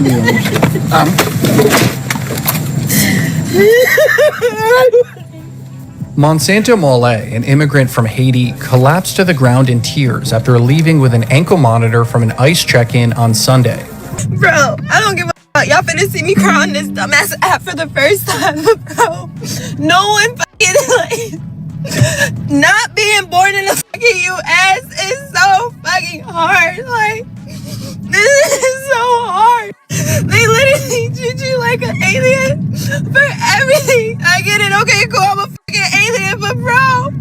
conmigo. Monsanto Mole, an immigrant from Haiti, collapsed to the ground in tears after leaving with an ankle monitor from an ICE check-in on Sunday. Bro, I don't give a fuck. Y'all finna see me cry on this dumbass app for the first time, bro. No one fucking, like, not being born in the fucking US is so fucking hard. Like, this is so hard. They literally treat you like an alien for everything. I get it. Okay, cool. I'm a fucking alien, but bro,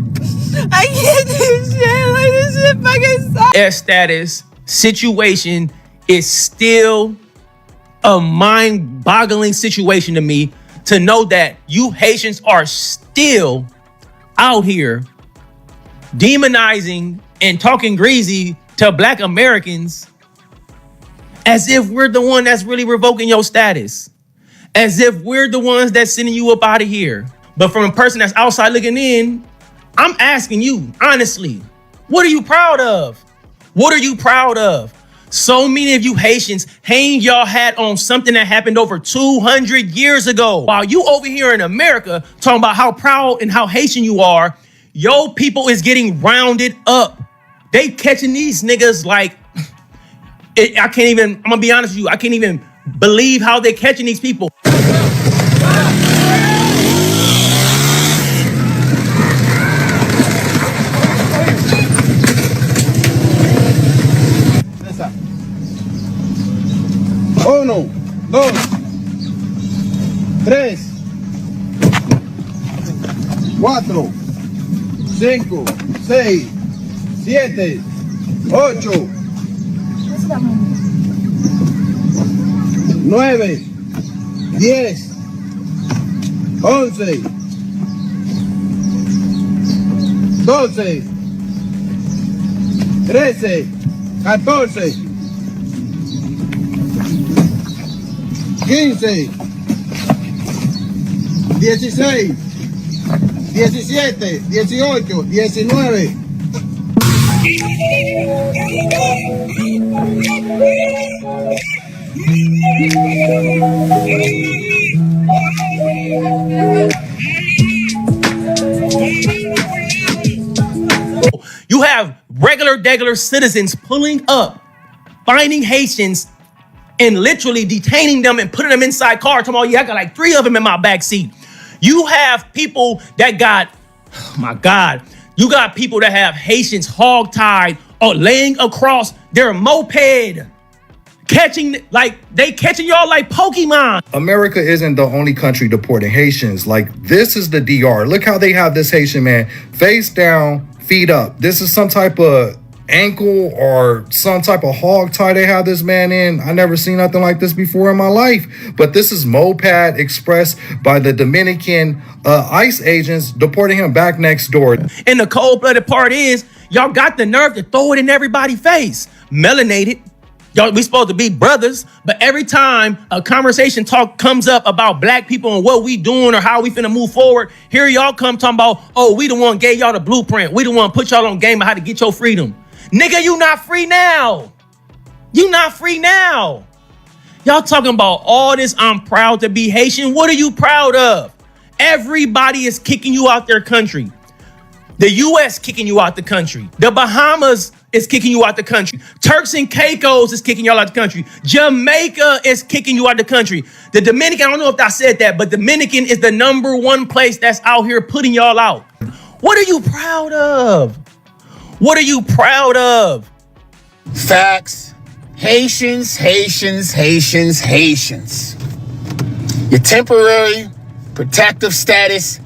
I can't do shit. Like, this shit fucking sucks. Air status situation is still a mind-boggling situation to me, to know that you Haitians are still out here demonizing and talking greasy to Black Americans as if we're the one that's really revoking your status, as if we're the ones that's sending you up out of here. But from a person that's outside looking in, I'm asking you, honestly, what are you proud of? What are you proud of? So many of you Haitians hang your hat on something that happened over 200 years ago. While you over here in America talking about how proud and how Haitian you are, your people is getting rounded up. They catching these niggas like, I can't even, I'm gonna be honest with you, I can't even believe how they catching these people. Uno, dos, tres, cuatro, cinco, seis, siete, ocho, 9, 10, 11, 12, 13, 14, 15, 16, 17, 18, 19. You have regular citizens pulling up, finding Haitians and literally detaining them and putting them inside cars. Talking about, yeah, I got like 3 of them in my back seat. You have people that got, oh my God, you got people that have Haitians hogtied or laying across their moped, catching y'all like Pokemon. America isn't the only country deporting Haitians. Like, this is the DR. Look how they have this Haitian man face down, feet up. This is some type of ankle or some type of hog tie they have this man in. I never seen nothing like this before in my life. But this is moped expressed by the Dominican ICE agents deporting him back next door. And the cold-blooded part is, y'all got the nerve to throw it in everybody's face. Melanated. Y'all, we supposed to be brothers, but every time a conversation comes up about Black people and what we doing or how we finna move forward, here y'all come talking about, oh, we the one gave y'all the blueprint. We the one put y'all on game of how to get your freedom. Nigga, you not free now. You not free now. Y'all talking about all this, I'm proud to be Haitian. What are you proud of? Everybody is kicking you out their country. The U.S. kicking you out the country. The Bahamas is kicking you out the country. Turks and Caicos is kicking y'all out the country. Jamaica is kicking you out the country. The Dominican, I don't know if I said that, but Dominican is the #1 place that's out here putting y'all out. What are you proud of? What are you proud of? Facts. Haitians, Haitians, Haitians, Haitians. Your temporary protective status,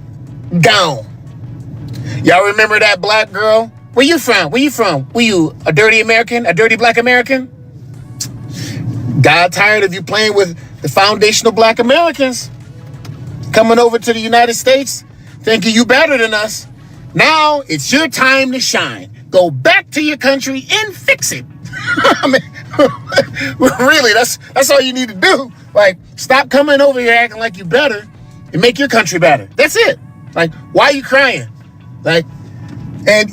gone. Y'all remember that Black girl? Where you from? Where you from? Were you a dirty American? A dirty Black American? Got tired of you playing with the foundational Black Americans. Coming over to the United States, thinking you better than us. Now it's your time to shine. Go back to your country and fix it. I mean, really, that's all you need to do. Like, stop coming over here acting like you better and make your country better. That's it. Like, why are you crying? Like, and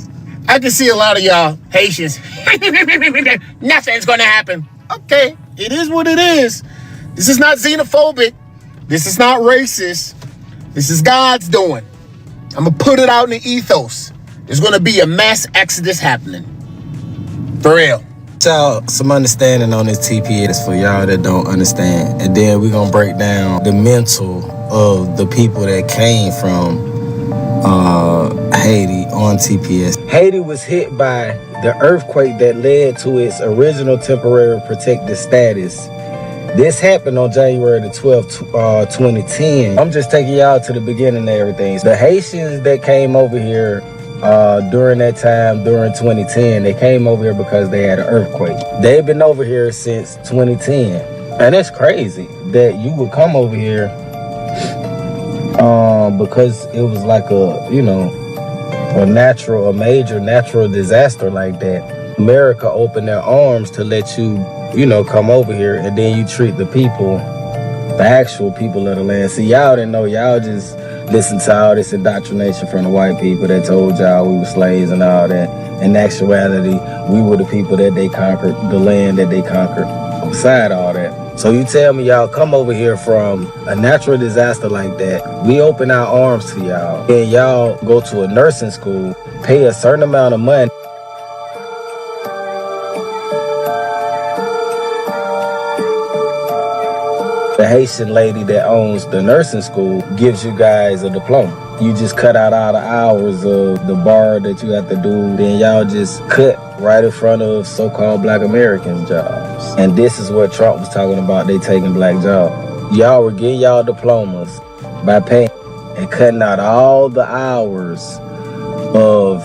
I can see a lot of y'all Haitians. Nothing's gonna happen. Okay, it is what it is. This is not xenophobic. This is not racist. This is God's doing. I'm going to put it out in the ethos. There's going to be a mass exodus happening. For real. Y'all, some understanding on this TPS for y'all that don't understand. And then we're going to break down the mental of the people that came from Haiti on TPS. Haiti was hit by the earthquake that led to its original temporary protected status. This happened on January the 12th, 2010. I'm just taking y'all to the beginning of everything. The Haitians that came over here during that time, during 2010, they came over here because they had an earthquake. They've been over here since 2010. And it's crazy that you would come over here because it was like a major natural disaster like that. America opened their arms to let you come over here, and then you treat the people, the actual people of the land. See, y'all didn't know. Y'all just listened to all this indoctrination from the white people that told y'all we were slaves and all that. In actuality, we were the people that they conquered, the land that they conquered, beside all that. So you tell me y'all come over here from a natural disaster like that. We open our arms to y'all, and y'all go to a nursing school, pay a certain amount of money. The Haitian lady that owns the nursing school gives you guys a diploma. You just cut out all the hours of the bar that you have to do. Then y'all just cut right in front of so-called Black American jobs. And this is what Trump was talking about, they taking black jobs. Y'all were getting y'all diplomas by paying and cutting out all the hours of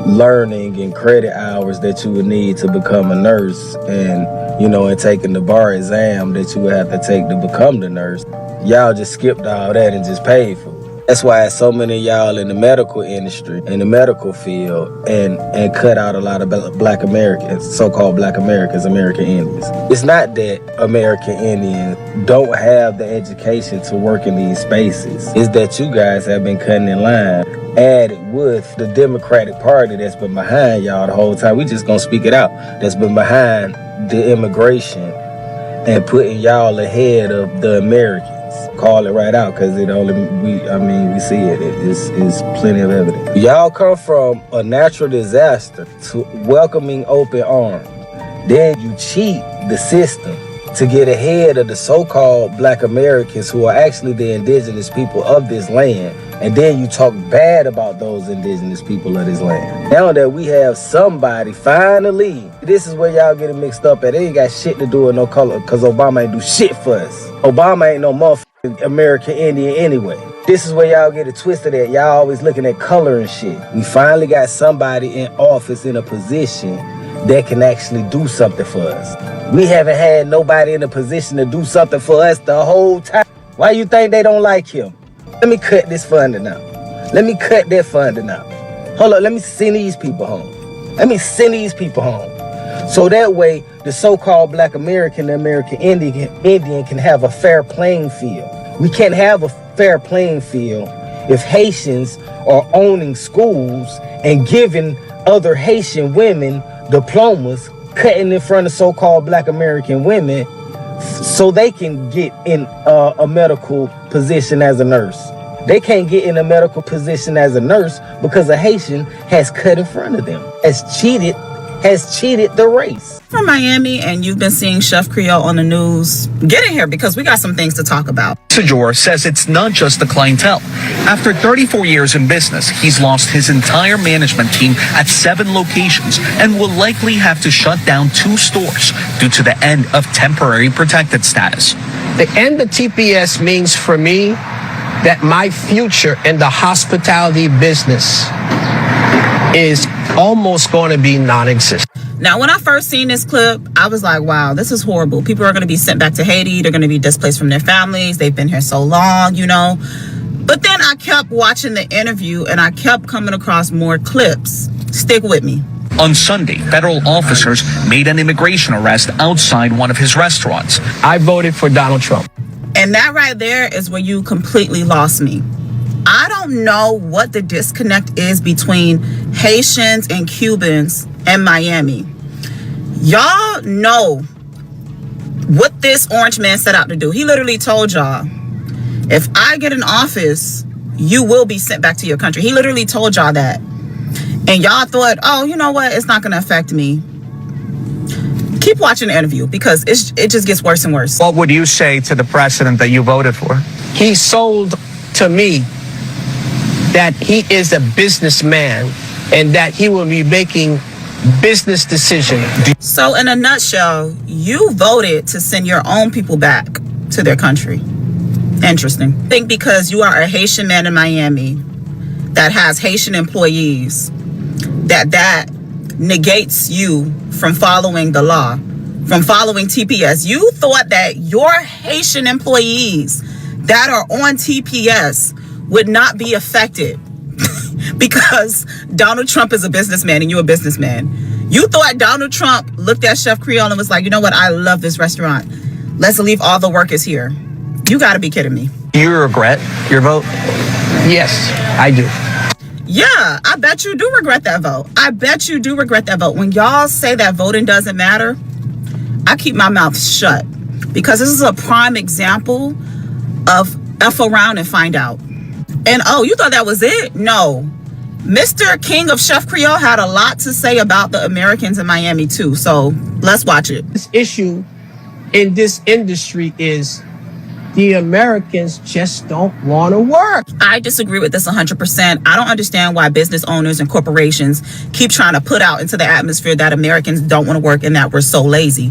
learning and credit hours that you would need to become a nurse, and and taking the bar exam that you would have to take to become the nurse. Y'all just skipped all that and just paid for it. That's why so many of y'all in the medical industry, in the medical field, and cut out a lot of Black Americans, so-called Black Americans, American Indians. It's not that American Indians don't have the education to work in these spaces. It's that you guys have been cutting in line, added with the Democratic Party that's been behind y'all the whole time. We just gonna speak it out. That's been behind the immigration and putting y'all ahead of the Americans. Call it right out, because we see it. It's plenty of evidence. Y'all come from a natural disaster to welcoming open arms. Then you cheat the system to get ahead of the so-called Black Americans who are actually the indigenous people of this land. And then you talk bad about those indigenous people of this land. Now that we have somebody finally, this is where y'all getting mixed up at. It ain't got shit to do with no color, because Obama ain't do shit for us. Obama ain't no motherfucking American Indian anyway. This is where y'all get it twisted at. Y'all always looking at color and shit. We finally got somebody in office in a position that can actually do something for us. We haven't had nobody in a position to do something for us the whole time. Why you think they don't like him? Let me cut this funding out. Let me cut that funding out. Hold up, let me send these people home. So that way, the so-called Black American, the American Indian can have a fair playing field. We can't have a fair playing field if Haitians are owning schools and giving other Haitian women diplomas, cutting in front of so-called Black American women so they can get in a medical position as a nurse. They can't get in a medical position as a nurse because a Haitian has cut in front of them, has cheated the race. From Miami, and you've been seeing Chef Creole on the news, get in here because we got some things to talk about. Sajor says it's not just the clientele. After 34 years in business, he's lost his entire management team at 7 locations and will likely have to shut down 2 stores due to the end of temporary protected status. The end of TPS means for me that my future in the hospitality business is almost going to be non-existent. Now, when I first seen this clip, I was like, wow, this is horrible. People are going to be sent back to Haiti. They're going to be displaced from their families. They've been here so long, But then I kept watching the interview and I kept coming across more clips. Stick with me. On Sunday, federal officers made an immigration arrest outside one of his restaurants. I voted for Donald Trump. And that right there is where you completely lost me. I don't know what the disconnect is between Haitians and Cubans and Miami. Y'all know what what this orange man set out to do. He literally told y'all, if I get in office, you will be sent back to your country. He literally told y'all that. And y'all thought, oh, you know what? It's not going to affect me. Keep watching the interview because it just gets worse and worse. What would you say to the president that you voted for? He sold to me that he is a businessman and that he will be making business decisions. So in a nutshell, you voted to send your own people back to their country. Interesting. I think because you are a Haitian man in Miami that has Haitian employees, that negates you from following the law, from following TPS. You thought that your Haitian employees that are on TPS would not be affected because Donald Trump is a businessman and you're a businessman. You thought Donald Trump looked at Chef Creole and was like, you know what? I love this restaurant. Let's leave all the workers here. You got to be kidding me. Do you regret your vote? Yes, I do. Yeah, I bet you do regret that vote. I bet you do regret that vote. When y'all say that voting doesn't matter, I keep my mouth shut because this is a prime example of F around and find out. And oh, you thought that was it? No. Mr. King of Chef Creole had a lot to say about the Americans in Miami too. So let's watch it. This issue in this industry is the Americans just don't want to work. I disagree with this 100%. I don't understand why business owners and corporations keep trying to put out into the atmosphere that Americans don't want to work and that we're so lazy.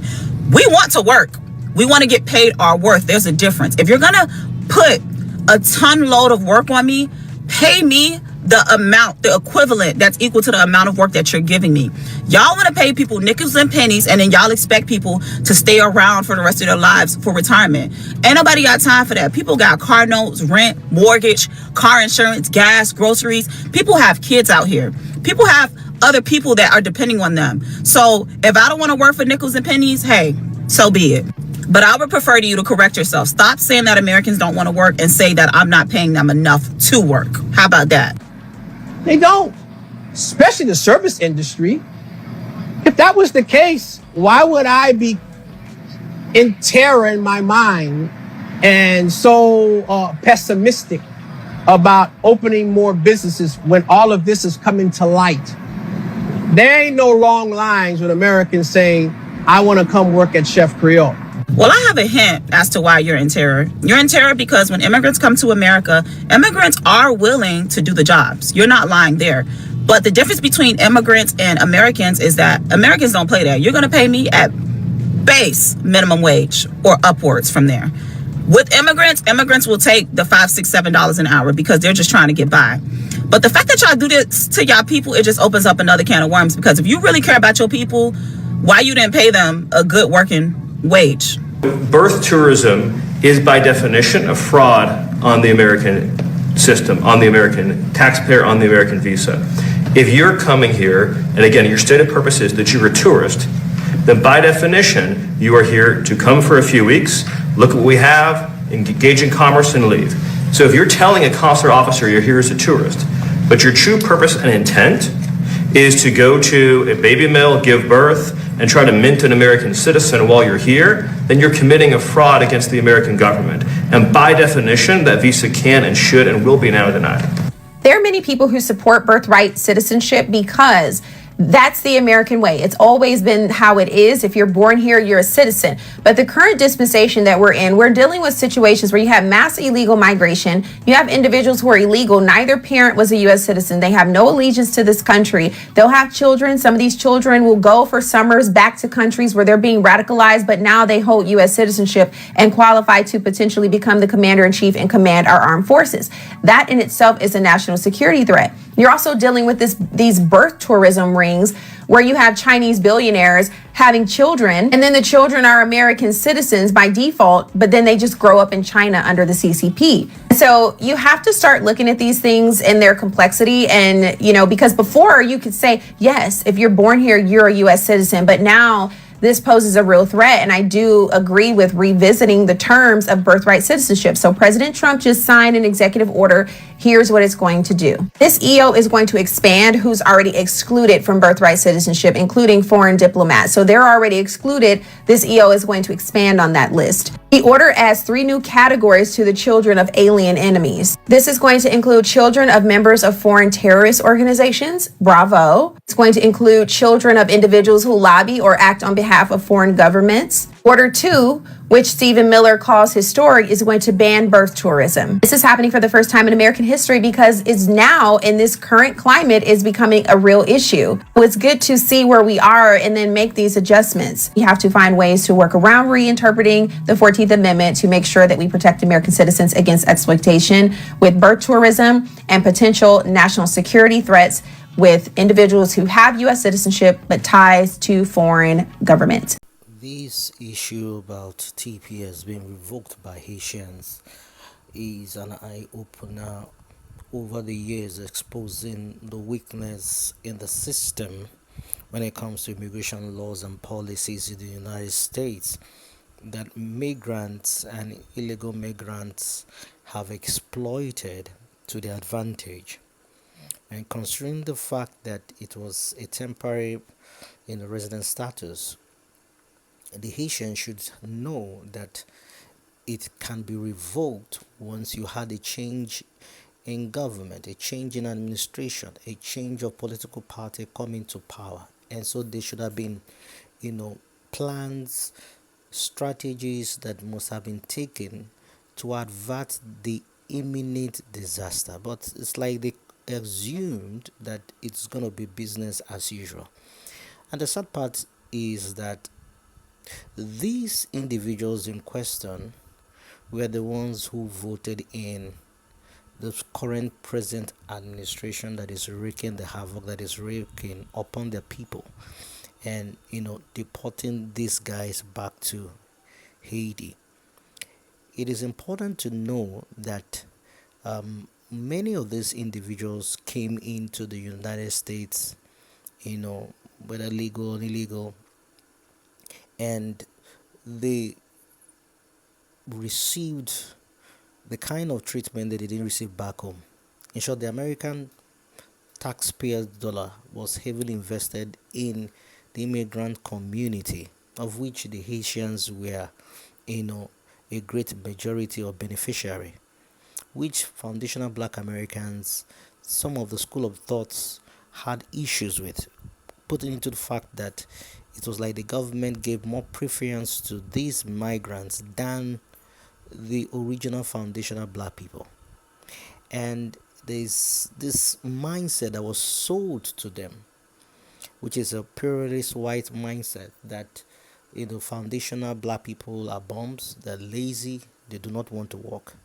We want to work. We want to get paid our worth. There's a difference. If you're going to put a ton load of work on me, pay me the amount, the equivalent that's equal to the amount of work that you're giving me. Y'all want to pay people nickels and pennies and then y'all expect people to stay around for the rest of their lives for retirement. Ain't nobody got time for that. People got car notes, rent, mortgage, car insurance, gas, groceries. People have kids out here. People have other people that are depending on them. So if I don't want to work for nickels and pennies, hey, so be it. But I would prefer to you to correct yourself. Stop saying that Americans don't want to work and say that I'm not paying them enough to work. How about that? They don't, especially the service industry. If that was the case, why would I be in terror in my mind and so pessimistic about opening more businesses when all of this is coming to light? There ain't no long lines with Americans saying, I want to come work at Chef Creole. Well, I have a hint as to why you're in terror. You're in terror because when immigrants come to America, immigrants are willing to do the jobs. You're not lying there. But the difference between immigrants and Americans is that Americans don't play that. You're going to pay me at base minimum wage or upwards from there. With immigrants will take the $5, $6, $7 an hour because they're just trying to get by. But the fact that y'all do this to y'all people, it just opens up another can of worms. Because if you really care about your people, why you didn't pay them a good working wage? Birth tourism is by definition a fraud on the American system, on the American taxpayer, on the American visa. If you're coming here, and again, your stated purpose is that you're a tourist, then by definition, you are here to come for a few weeks, look at what we have, engage in commerce, and leave. So if you're telling a consular officer you're here as a tourist, but your true purpose and intent is to go to a baby mill, give birth, and try to mint an American citizen while you're here, then you're committing a fraud against the American government. And by definition, that visa can and should and will be now denied. There are many people who support birthright citizenship because that's the American way. It's always been how it is. If you're born here, you're a citizen. But the current dispensation that we're in, we're dealing with situations where you have mass illegal migration. You have individuals who are illegal. Neither parent was a U.S. citizen. They have no allegiance to this country. They'll have children. Some of these children will go for summers back to countries where they're being radicalized, but now they hold U.S. citizenship and qualify to potentially become the commander-in-chief and command our armed forces. That in itself is a national security threat. You're also dealing with these birth tourism rings where you have Chinese billionaires having children, and then the children are American citizens by default, but then they just grow up in China under the CCP. So you have to start looking at these things in their complexity. And, because before you could say, yes, if you're born here, you're a U.S. citizen. But now this poses a real threat. And I do agree with revisiting the terms of birthright citizenship. So President Trump just signed an executive order. Here's what it's going to do. This EO is going to expand who's already excluded from birthright citizenship, including foreign diplomats. So they're already excluded. This EO is going to expand on that list. The order adds 3 new categories to the children of alien enemies. This is going to include children of members of foreign terrorist organizations. Bravo. It's going to include children of individuals who lobby or act on behalf of foreign governments. Order 2, which Stephen Miller calls historic, is going to ban birth tourism. This is happening for the first time in American history because it's now, in this current climate, is becoming a real issue. So it's good to see where we are and then make these adjustments. We have to find ways to work around reinterpreting the 14th Amendment to make sure that we protect American citizens against exploitation with birth tourism and potential national security threats with individuals who have U.S. citizenship but ties to foreign governments. This issue about TPS being revoked by Haitians is an eye-opener over the years, exposing the weakness in the system when it comes to immigration laws and policies in the United States that migrants and illegal migrants have exploited to their advantage. And considering the fact that it was a temporary resident status, the Haitians should know that it can be revoked once you had a change in government, a change in administration, a change of political party coming to power. And so there should have been, plans, strategies that must have been taken to avert the imminent disaster. But it's like they assumed that it's going to be business as usual. And the sad part is that these individuals in question were the ones who voted in the current present administration that is wreaking the havoc, that is wreaking upon the people, and deporting these guys back to Haiti. It is important to know that many of these individuals came into the United States, whether legal or illegal, and they received the kind of treatment that they didn't receive back home. In short, the American taxpayers' dollar was heavily invested in the immigrant community, of which the Haitians were, a great majority or beneficiary, which foundational Black Americans, some of the school of thoughts had issues with, putting into the fact that it was like the government gave more preference to these migrants than the original foundational Black people. And there's this mindset that was sold to them, which is a pluralist white mindset that foundational Black people are bums, they're lazy, they do not want to work.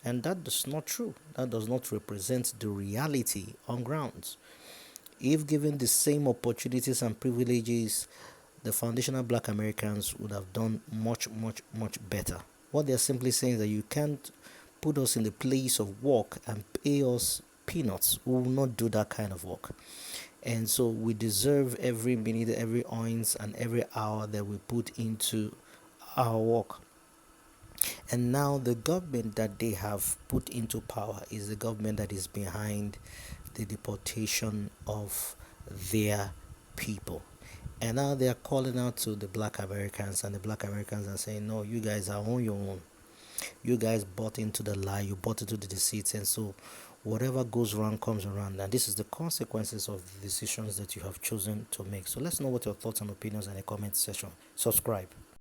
And that is not true. That does not represent the reality on grounds. If given the same opportunities and privileges, the foundational Black Americans would have done much, much, much better. What they're simply saying is that you can't put us in the place of work and pay us peanuts. We will not do that kind of work. And so we deserve every minute, every ounce, and every hour that we put into our work. And now the government that they have put into power is the government that is behind the deportation of their people. And now they are calling out to the Black Americans, and the Black Americans are saying, no, you guys are on your own. You guys bought into the lie, you bought into the deceit, and so whatever goes wrong comes around. And this is the consequences of the decisions that you have chosen to make. So let's know what your thoughts and opinions in the comment section. Subscribe.